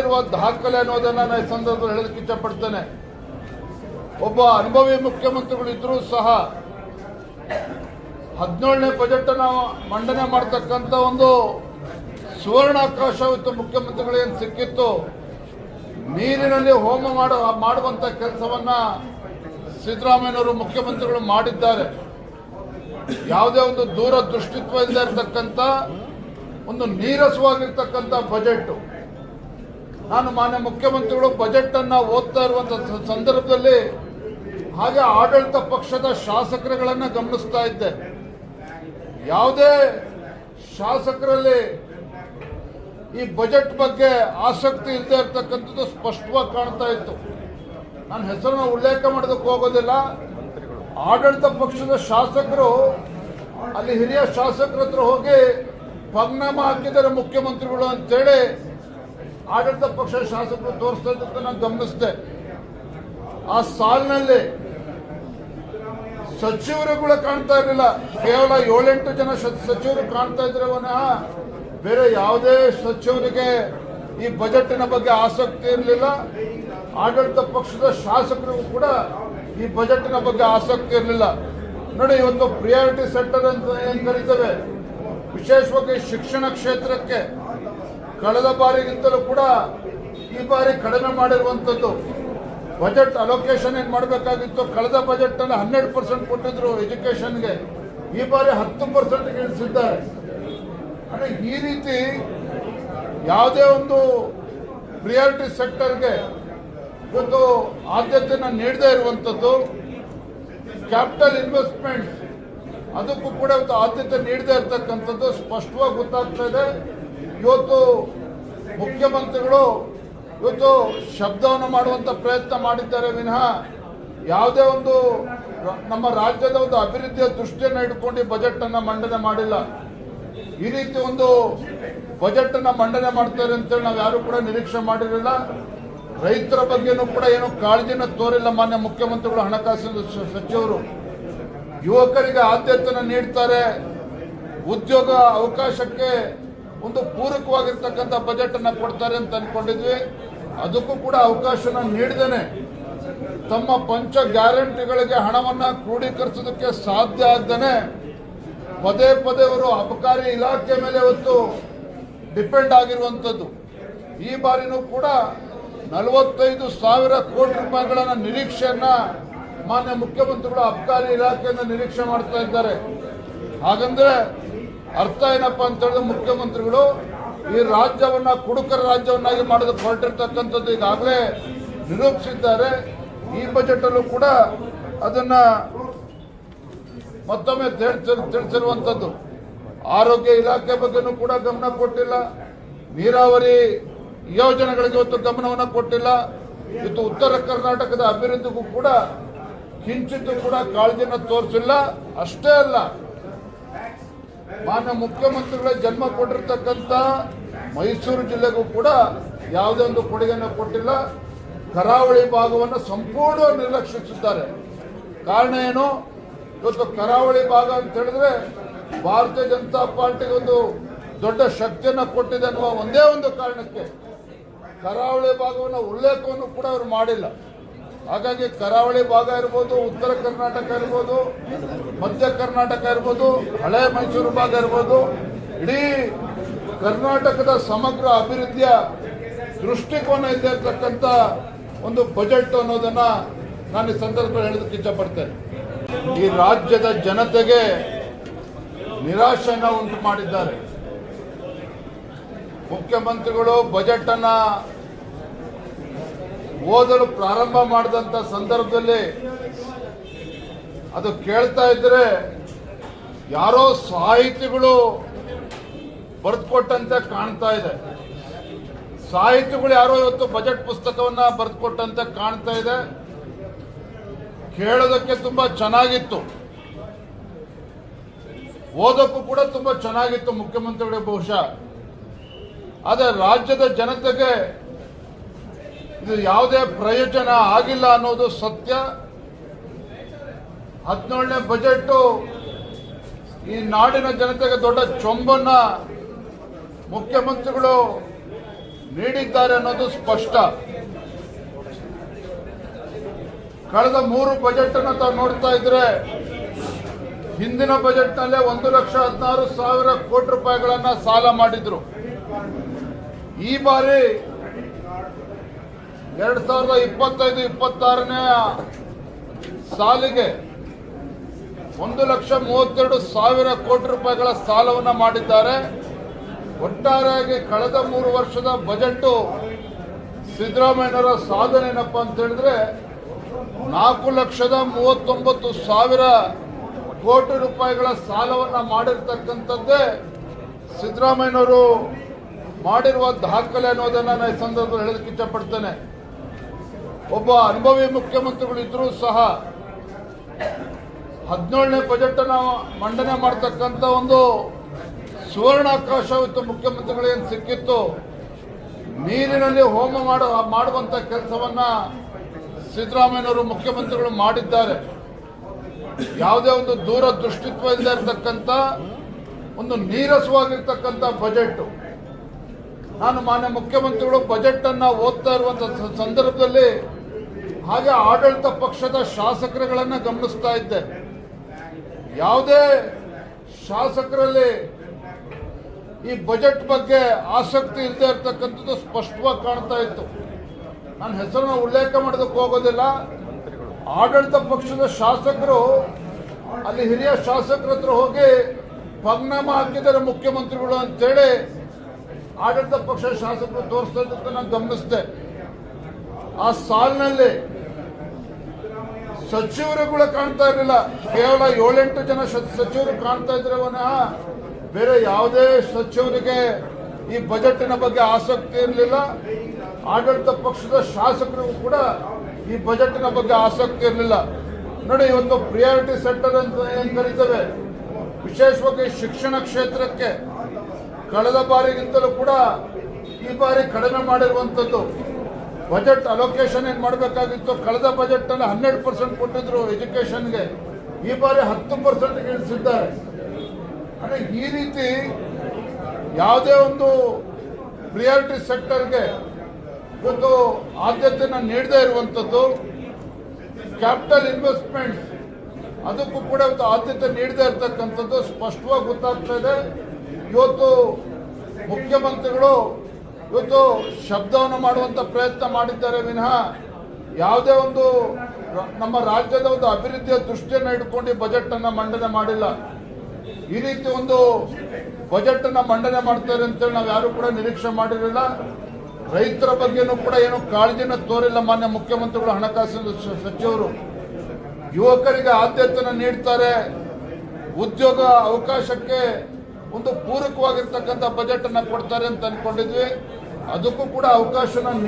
ಮಾಡಿರುವ ದಾಖಲೆ ಅನ್ನೋದನ್ನ ನಾನು ಈ ಸಂದರ್ಭದಲ್ಲಿ ಹೇಳೋದಕ್ಕೆ ಇಚ್ಛಪಡ್ತೇನೆ. ಒಬ್ಬ ಅನುಭವಿ ಮುಖ್ಯಮಂತ್ರಿಗಳು ಇದ್ರೂ ಸಹ 17ನೇ ಬಜೆಟ್ ಅನ್ನು ಮಂಡನೆ ಮಾಡತಕ್ಕಂಥ ಒಂದು ಸುವರ್ಣಾವಕಾಶ ಇವತ್ತು ಮುಖ್ಯಮಂತ್ರಿಗಳೇನು ಸಿಕ್ಕಿತ್ತು. ನೀರಿನಲ್ಲಿ ಹೋಮ ಮಾಡುವಂತ ಕೆಲಸವನ್ನ ಸಿದ್ದರಾಮಯ್ಯನವರು ಮುಖ್ಯಮಂತ್ರಿಗಳು ಮಾಡಿದ್ದಾರೆ. ಯಾವುದೇ ಒಂದು ದೂರದೃಷ್ಟಿತ್ವ ಇಲ್ಲದೆ ಇರತಕ್ಕಂಥ ಒಂದು ನೀರಸವಾಗಿರ್ತಕ್ಕಂಥ ಬಜೆಟ್. ನಾನು ಮಾನ್ಯ ಮುಖ್ಯಮಂತ್ರಿಗಳು ಬಜೆಟ್ ಅನ್ನ ಓದ್ತಾ ಇರುವಂತಹ ಸಂದರ್ಭದಲ್ಲಿ ಹಾಗೆ ಆಡಳಿತ ಪಕ್ಷದ ಶಾಸಕರುಗಳನ್ನ ಗಮನಿಸ್ತಾ ಇದ್ದೆ. ಯಾವುದೇ ಶಾಸಕರಲ್ಲಿ ಈ ಬಜೆಟ್ ಬಗ್ಗೆ ಆಸಕ್ತಿ ಇಲ್ಲದೆ ಇರತಕ್ಕಂಥದ್ದು ಸ್ಪಷ್ಟವಾಗಿ ಕಾಣ್ತಾ ಇತ್ತು. ನಾನು ಹೆಸರನ್ನು ಉಲ್ಲೇಖ ಮಾಡೋದಕ್ಕೆ ಹೋಗೋದಿಲ್ಲ. ಆಡಳಿತ ಪಕ್ಷದ ಶಾಸಕರು ಅಲ್ಲಿ ಹಿರಿಯ ಶಾಸಕರ ಹತ್ರ ಹೋಗಿ ಪಂಗ್ನಾಮ ಹಾಕಿದ್ದಾರೆ ಮುಖ್ಯಮಂತ್ರಿಗಳು ಅಂತೇಳಿ ಆಡಳಿತ ಪಕ್ಷದ ಶಾಸಕರು ತೋರಿಸ್ತಾ ಇದ್ದಕ್ಕೆ ನಾನು ಗಮನಿಸಿದೆ. ಆ ಸಾಲಿನಲ್ಲಿ ಸಚಿವರುಗಳು ಕಾಣ್ತಾ ಇರಲಿಲ್ಲ. ಕೇವಲ 7-8 ಜನ ಸಚಿವರು ಕಾಣ್ತಾ ಇದ್ರೆ ವಿನಃ ಬೇರೆ ಯಾವುದೇ ಸಚಿವರಿಗೆ ಈ ಬಜೆಟಿನ ಬಗ್ಗೆ ಆಸಕ್ತಿ ಇರಲಿಲ್ಲ. ಆಡಳಿತ ಪಕ್ಷದ ಶಾಸಕರಿಗೂ ಕೂಡ ಈ ಬಜೆಟಿನ ಬಗ್ಗೆ ಆಸಕ್ತಿ ಇರಲಿಲ್ಲ. ನೋಡಿ, ಇವತ್ತು ಪ್ರಿಯಾರಿಟಿ ಸೆಕ್ಟರ್ ಅಂತ ಏನು ಕರೀತೇವೆ, ವಿಶೇಷವಾಗಿ ಶಿಕ್ಷಣ ಕ್ಷೇತ್ರಕ್ಕೆ ಕಳೆದ ಬಾರಿಗಿಂತಲೂ ಕೂಡ ಈ ಬಾರಿ ಕಡಿಮೆ ಮಾಡಿರುವಂಥದ್ದು. ಬಜೆಟ್ ಅಲೋಕೇಶನ್ ಏನು ಮಾಡಬೇಕಾಗಿತ್ತು, ಕಳೆದ ಬಜೆಟ್ ಅಲ್ಲಿ 12% ಕೊಟ್ಟಿದ್ರು ಎಜುಕೇಶನ್ಗೆ, ಈ ಬಾರಿ 10% ಇಳಿಸಿದ್ದಾರೆ. ಅಂದರೆ ಈ ರೀತಿ ಯಾವುದೇ ಒಂದು ಪ್ರಿಯಾರಿಟಿ ಸೆಕ್ಟರ್ಗೆ ಇವತ್ತು ಆದ್ಯತೆಯನ್ನು ನೀಡದೇ ಇರುವಂಥದ್ದು. ಕ್ಯಾಪಿಟಲ್ ಇನ್ವೆಸ್ಟ್ಮೆಂಟ್ ಅದಕ್ಕೂ ಕೂಡ ಇವತ್ತು ಆದ್ಯತೆ ನೀಡದೇ ಇರತಕ್ಕಂಥದ್ದು ಸ್ಪಷ್ಟವಾಗಿ ಗೊತ್ತಾಗ್ತಾ ಇದೆ. ಇವತ್ತು ಮುಖ್ಯಮಂತ್ರಿಗಳು ಇವತ್ತು ಶಬ್ದವನ್ನು ಮಾಡುವಂತ ಪ್ರಯತ್ನ ಮಾಡಿದ್ದಾರೆ ವಿನಃ ಯಾವುದೇ ಒಂದು ನಮ್ಮ ರಾಜ್ಯದ ಒಂದು ಅಭಿವೃದ್ಧಿಯ ದೃಷ್ಟಿಯನ್ನು ಇಟ್ಕೊಂಡು ಬಜೆಟ್ ಅನ್ನ ಮಂಡನೆ ಮಾಡಿಲ್ಲ. ಈ ರೀತಿ ಒಂದು ಬಜೆಟ್ ಅನ್ನ ಮಂಡನೆ ಮಾಡ್ತಾರೆ ಅಂತೇಳಿ ನಾವು ಯಾರು ಕೂಡ ನಿರೀಕ್ಷೆ ಮಾಡಿರಲಿಲ್ಲ. ರೈತರ ಬಗ್ಗೆನೂ ಕೂಡ ಏನು ಕಾಳಜಿನ ತೋರಿಲ್ಲ ಮಾನ್ಯ ಮುಖ್ಯಮಂತ್ರಿಗಳು, ಹಣಕಾಸಿನ ಸಚಿವರು. ಯುವಕರಿಗೆ ಆದ್ಯತೆಯನ್ನು ನೀಡ್ತಾರೆ, ಉದ್ಯೋಗ ಅವಕಾಶಕ್ಕೆ ಒಂದು ಪೂರಕವಾಗಿರ್ತಕ್ಕಂಥ ಬಜೆಟ್ ಅನ್ನ ಕೊಡ್ತಾರೆ ಅಂತ ಅನ್ಕೊಂಡಿದ್ವಿ. ಅದಕ್ಕೂ ಕೂಡ ಅವಕಾಶನ ನೀಡದೇನೆ ತಮ್ಮ ಪಂಚ ಗ್ಯಾರಂಟಿಗಳಿಗೆ ಹಣವನ್ನ ಕ್ರೋಢೀಕರಿಸೋದಕ್ಕೆ ಸಾಧ್ಯ ಆಗದೇನೆ ಪದೇ ಪದೇ ಅವರು ಅಬಕಾರಿ ಇಲಾಖೆ ಮೇಲೆ ಇವತ್ತು ಡಿಪೆಂಡ್ ಆಗಿರುವಂಥದ್ದು. ಈ ಬಾರಿನೂ ಕೂಡ 45,000 ಕೋಟಿ ರೂಪಾಯಿಗಳನ್ನ ನಿರೀಕ್ಷೆಯನ್ನ ಮಾನ್ಯ ಮುಖ್ಯಮಂತ್ರಿಗಳು ಅಬಕಾರಿ ಇಲಾಖೆಯಿಂದ ನಿರೀಕ್ಷೆ ಮಾಡ್ತಾ ಇದ್ದಾರೆ. ಹಾಗಂದ್ರೆ ಅರ್ಥ ಏನಪ್ಪಾ ಅಂತ ಹೇಳಿದ್ರೆ ಮುಖ್ಯಮಂತ್ರಿಗಳು ಈ ರಾಜ್ಯವನ್ನ ಕುಡುಕರ ರಾಜ್ಯವನ್ನಾಗಿ ಮಾಡೋದಕ್ಕೆ ಹೊರಟಿರ್ತಕ್ಕಂಥದ್ದು ಈಗಾಗಲೇ ನಿರೂಪಿಸಿದ್ದಾರೆ. ಈ ಬಜೆಟ್ ಅಲ್ಲೂ ಕೂಡ ಅದನ್ನ ಮತ್ತೊಮ್ಮೆ ತಿಳಿಸಿರುವಂಥದ್ದು. ಆರೋಗ್ಯ ಇಲಾಖೆ ಬಗ್ಗೆನೂ ಕೂಡ ಗಮನ ಕೊಟ್ಟಿಲ್ಲ. ನೀರಾವರಿ ಯೋಜನೆಗಳಿಗೆ ಇವತ್ತು ಗಮನವನ್ನು ಕೊಟ್ಟಿಲ್ಲ. ಇವತ್ತು ಉತ್ತರ ಕರ್ನಾಟಕದ ಅಭಿವೃದ್ಧಿಗೂ ಕೂಡ ಕಿಂಚಿತ್ತೂ ಕೂಡ ಕಾಳಜಿಯನ್ನು ತೋರಿಸಿಲ್ಲ. ಅಷ್ಟೇ ಅಲ್ಲ, ಮಾನ್ಯ ಮುಖ್ಯಮಂತ್ರಿಗಳ ಜನ್ಮ ಕೊಟ್ಟಿರ್ತಕ್ಕಂಥ ಮೈಸೂರು ಜಿಲ್ಲೆಗೂ ಕೂಡ ಯಾವುದೇ ಒಂದು ಕೊಡುಗೆಯನ್ನು ಕೊಟ್ಟಿಲ್ಲ. ಕರಾವಳಿ ಭಾಗವನ್ನು ಸಂಪೂರ್ಣ ನಿರ್ಲಕ್ಷಿಸಿದ್ದಾರೆ. ಕಾರಣ ಏನು? ಇವತ್ತು ಕರಾವಳಿ ಭಾಗ ಅಂತ ಹೇಳಿದ್ರೆ ಭಾರತೀಯ ಜನತಾ ಪಾರ್ಟಿಗೆ ಒಂದು ದೊಡ್ಡ ಶಕ್ತಿಯನ್ನು ಕೊಟ್ಟಿದೆ ಅನ್ನುವ ಒಂದೇ ಒಂದು ಕಾರಣಕ್ಕೆ ಕರಾವಳಿ ಭಾಗವನ್ನು ಉಲ್ಲೇಖವನ್ನು ಕೂಡ ಅವರು ಮಾಡಿಲ್ಲ. ಹಾಗಾಗಿ ಕರಾವಳಿ ಭಾಗ ಇರ್ಬೋದು, ಉತ್ತರ ಕರ್ನಾಟಕ ಇರ್ಬೋದು, ಮಧ್ಯ ಕರ್ನಾಟಕ ಇರ್ಬೋದು, ಹಳೆ ಮೈಸೂರು ಭಾಗ ಇರ್ಬೋದು, ಇಡೀ ಕರ್ನಾಟಕದ ಸಮಗ್ರ ಅಭಿವೃದ್ಧಿಯ ದೃಷ್ಟಿಕೋನ ಇಲ್ಲದೆ ಇರತಕ್ಕಂಥ ಒಂದು ಬಜೆಟ್ ಅನ್ನೋದನ್ನ ನಾನು ಈ ಸಂದರ್ಭದಲ್ಲಿ ಹೇಳೋದಕ್ಕೆ ಇಚ್ಛಪಡ್ತೇನೆ. ಈ ರಾಜ್ಯದ ಜನತೆಗೆ ನಿರಾಶೆಯನ್ನು ಉಂಟು ಮಾಡಿದ್ದಾರೆ. ಮುಖ್ಯಮಂತ್ರಿಗಳು ಬಜೆಟ್ ಅನ್ನ ಓದಲು ಪ್ರಾರಂಭ ಮಾಡಿದಂತ ಸಂದರ್ಭದಲ್ಲಿ ಅದು ಕೇಳ್ತಾ ಇದ್ರೆ ಯಾರೋ ಸಾಹಿತಿಗಳು ಬರೆದುಕೊಟ್ಟಂತೆ ಕಾಣ್ತಾ ಇದೆ. ಸಾಹಿತಿಗಳು ಯಾರೋ ಇವತ್ತು ಬಜೆಟ್ ಪುಸ್ತಕವನ್ನ ಬರೆದುಕೊಟ್ಟಂತೆ ಕಾಣ್ತಾ ಇದೆ. ಕೇಳೋದಕ್ಕೆ ತುಂಬಾ ಚೆನ್ನಾಗಿತ್ತು, ಓದೋಕ್ಕೂ ಕೂಡ ತುಂಬಾ ಚೆನ್ನಾಗಿತ್ತು ಮುಖ್ಯಮಂತ್ರಿಗಳಿಗೆ ಬಹುಶಃ. ಆದರೆ ರಾಜ್ಯದ ಜನತೆಗೆ ಇದು ಯಾವುದೇ ಪ್ರಯೋಜನ ಆಗಿಲ್ಲ ಅನ್ನೋದು ಸತ್ಯ. 17ನೇ ಬಜೆಟ್ ಈ ನಾಡಿನ ಜನತೆಗೆ ದೊಡ್ಡ ಚೊಂಬನ್ನ ಮುಖ್ಯಮಂತ್ರಿಗಳು ನೀಡಿದ್ದಾರೆ ಅನ್ನೋದು ಸ್ಪಷ್ಟ. ಕಳೆದ 3 ಬಜೆಟ್ ಅನ್ನು ತಾವು ನೋಡ್ತಾ ಇದ್ರೆ, ಹಿಂದಿನ ಬಜೆಟ್ ನಲ್ಲೇ 1,16,000 ಕೋಟಿ ರೂಪಾಯಿಗಳನ್ನ ಸಾಲ ಮಾಡಿದ್ರು. ಈ ಬಾರಿ 2025-26ನೇ ಸಾಲಿಗೆ 1,32,000 ಕೋಟಿ ರೂಪಾಯಿಗಳ ಸಾಲವನ್ನು ಮಾಡಿದ್ದಾರೆ. ಒಟ್ಟಾರೆಯಾಗಿ ಕಳೆದ 3 ವರ್ಷದ ಬಜೆಟ್ ಸಿದ್ದರಾಮಯ್ಯನವರ ಸಾಧನೆ ಏನಪ್ಪ ಅಂತ ಹೇಳಿದ್ರೆ 4,39,000 ಕೋಟಿ ರೂಪಾಯಿಗಳ ಸಾಲವನ್ನ ಮಾಡಿರ್ತಕ್ಕಂಥದ್ದೇ ಸಿದ್ದರಾಮಯ್ಯನವರು ಮಾಡಿರುವ ದಾಖಲೆ ಅನ್ನೋದನ್ನ ನಾನು ಈ ಸಂದರ್ಭದಲ್ಲಿ ಹೇಳೋದಕ್ಕೆ ಇಚ್ಛಪಡ್ತೇನೆ. ಒಬ್ಬ ಅನುಭವಿ ಮುಖ್ಯಮಂತ್ರಿಗಳು ಇದ್ರೂ ಸಹ 17ನೇ ಬಜೆಟ್ ಅನ್ನ ಮಂಡನೆ ಮಾಡತಕ್ಕಂಥ ಒಂದು ಸುವರ್ಣಾವಕಾಶ ಇವತ್ತು ಮುಖ್ಯಮಂತ್ರಿಗಳೇನು ಸಿಕ್ಕಿತ್ತು. ನೀರಿನಲ್ಲಿ ಹೋಮ ಮಾಡುವಂತ ಕೆಲಸವನ್ನ ಸಿದ್ದರಾಮಯ್ಯನವರು ಮುಖ್ಯಮಂತ್ರಿಗಳು ಮಾಡಿದ್ದಾರೆ. ಯಾವುದೇ ಒಂದು ದೂರದೃಷ್ಟಿತ್ವ ಇಲ್ಲದೆ ಇರತಕ್ಕಂಥ ಒಂದು ನೀರಸವಾಗಿರ್ತಕ್ಕಂಥ ಬಜೆಟ್. ನಾನು ಮಾನ್ಯ ಮುಖ್ಯಮಂತ್ರಿಗಳು ಬಜೆಟ್ ಅನ್ನ ಓದ್ತಾ ಇರುವಂತ ಸಂದರ್ಭದಲ್ಲಿ ಹಾಗೆ ಆಡಳಿತ ಪಕ್ಷದ ಶಾಸಕರುಗಳನ್ನ ಗಮನಿಸ್ತಾ ಇದ್ದೆ. ಯಾವುದೇ ಶಾಸಕರಲ್ಲಿ ಈ ಬಜೆಟ್ ಬಗ್ಗೆ ಆಸಕ್ತಿ ಇಲ್ಲದೆ ಇರತಕ್ಕಂಥದ್ದು ಸ್ಪಷ್ಟವಾಗಿ ಕಾಣ್ತಾ ಇತ್ತು. ನಾನು ಹೆಸರನ್ನ ಉಲ್ಲೇಖ ಮಾಡೋದಕ್ಕೆ ಹೋಗೋದಿಲ್ಲ. ಆಡಳಿತ ಪಕ್ಷದ ಶಾಸಕರು ಅಲ್ಲಿ ಹಿರಿಯ ಶಾಸಕರ ಹತ್ರ ಹೋಗಿ ಪಂಗ್ನಾಮ ಹಾಕಿದ್ದಾರೆ ಮುಖ್ಯಮಂತ್ರಿಗಳು ಅಂತೇಳಿ ಆಡಳಿತ ಪಕ್ಷದ ಶಾಸಕರು ತೋರಿಸ್ತಾ ಇದ್ದಕ್ಕೆ ನಾನು ಗಮನಿಸಿದೆ. ಆ ಸಾಲಿನಲ್ಲಿ ಸಚಿವರುಗಳು ಕಾಣ್ತಾ ಇರಲಿಲ್ಲ. ಕೇವಲ 7-8 ಜನ ಸಚಿವರು ಕಾಣ್ತಾ ಇದ್ರೆ ವಿನಃ ಬೇರೆ ಯಾವುದೇ ಸಚಿವರಿಗೆ ಈ ಬಜೆಟಿನ ಬಗ್ಗೆ ಆಸಕ್ತಿ ಇರಲಿಲ್ಲ. ಆಡಳಿತ ಪಕ್ಷದ ಶಾಸಕರಿಗೂ ಕೂಡ ಈ ಬಜೆಟಿನ ಬಗ್ಗೆ ಆಸಕ್ತಿ ಇರಲಿಲ್ಲ. ನೋಡಿ, ಇವತ್ತು ಪ್ರಿಯಾರಿಟಿ ಸೆಕ್ಟರ್ ಅಂತ ಏನು ಕರೀತೇವೆ, ವಿಶೇಷವಾಗಿ ಶಿಕ್ಷಣ ಕ್ಷೇತ್ರಕ್ಕೆ ಕಳೆದ ಬಾರಿಗಿಂತಲೂ ಕೂಡ ಈ ಬಾರಿ ಕಡಿಮೆ ಮಾಡಿರುವಂಥದ್ದು. ಬಜೆಟ್ ಅಲೋಕೇಶನ್ ಏನು ಮಾಡಬೇಕಾಗಿತ್ತು, ಕಳೆದ ಬಜೆಟ್ ಅಲ್ಲಿ 12% ಕೊಟ್ಟಿದ್ರು ಎಜುಕೇಶನ್ಗೆ, ಈ ಬಾರಿ 10% ಇಳಿಸಿದ್ದಾರೆ. ಅಂದರೆ ಈ ರೀತಿ ಯಾವುದೇ ಒಂದು ಪ್ರಿಯಾರಿಟಿ ಸೆಕ್ಟರ್ಗೆ ಇವತ್ತು ಆದ್ಯತೆಯನ್ನು ನೀಡದೇ ಇರುವಂಥದ್ದು. ಕ್ಯಾಪಿಟಲ್ ಇನ್ವೆಸ್ಟ್ಮೆಂಟ್ ಅದಕ್ಕೂ ಕೂಡ ಇವತ್ತು ಆದ್ಯತೆ ನೀಡದೇ ಇರತಕ್ಕಂಥದ್ದು ಸ್ಪಷ್ಟವಾಗಿ ಗೊತ್ತಾಗ್ತಾ ಇದೆ. ಇವತ್ತು ಮುಖ್ಯಮಂತ್ರಿಗಳು ಇವತ್ತು ಶಬ್ದವನ್ನು ಮಾಡುವಂಥ ಪ್ರಯತ್ನ ಮಾಡಿದ್ದಾರೆ ವಿನಃ ಯಾವುದೇ ಒಂದು ನಮ್ಮ ರಾಜ್ಯದ ಒಂದು ಅಭಿವೃದ್ಧಿಯ ದೃಷ್ಟಿಯನ್ನು ಇಟ್ಕೊಂಡು ಬಜೆಟ್ ಅನ್ನ ಮಂಡನೆ ಮಾಡಿಲ್ಲ. ಈ ರೀತಿ ಒಂದು ಬಜೆಟ್ ಅನ್ನ ಮಂಡನೆ ಮಾಡ್ತಾರೆ ಅಂತೇಳಿ ನಾವು ಯಾರು ಕೂಡ ನಿರೀಕ್ಷೆ ಮಾಡಿರಲಿಲ್ಲ. ರೈತರ ಬಗ್ಗೆನೂ ಕೂಡ ಏನು ಕಾಳಜಿನ ತೋರಿಲ್ಲ ಮಾನ್ಯ ಮುಖ್ಯಮಂತ್ರಿಗಳು, ಹಣಕಾಸಿನ ಸಚಿವರು. ಯುವಕರಿಗೆ ಆದ್ಯತೆಯನ್ನು ನೀಡ್ತಾರೆ, ಉದ್ಯೋಗ ಅವಕಾಶಕ್ಕೆ ಒಂದು ಪೂರಕವಾಗಿರ್ತಕ್ಕಂಥ ಬಜೆಟ್ ಅನ್ನ ಕೊಡ್ತಾರೆ ಅಂತ ಅನ್ಕೊಂಡಿದ್ವಿ. ಅದಕ್ಕೂ ಕೂಡ ಅವಕಾಶನ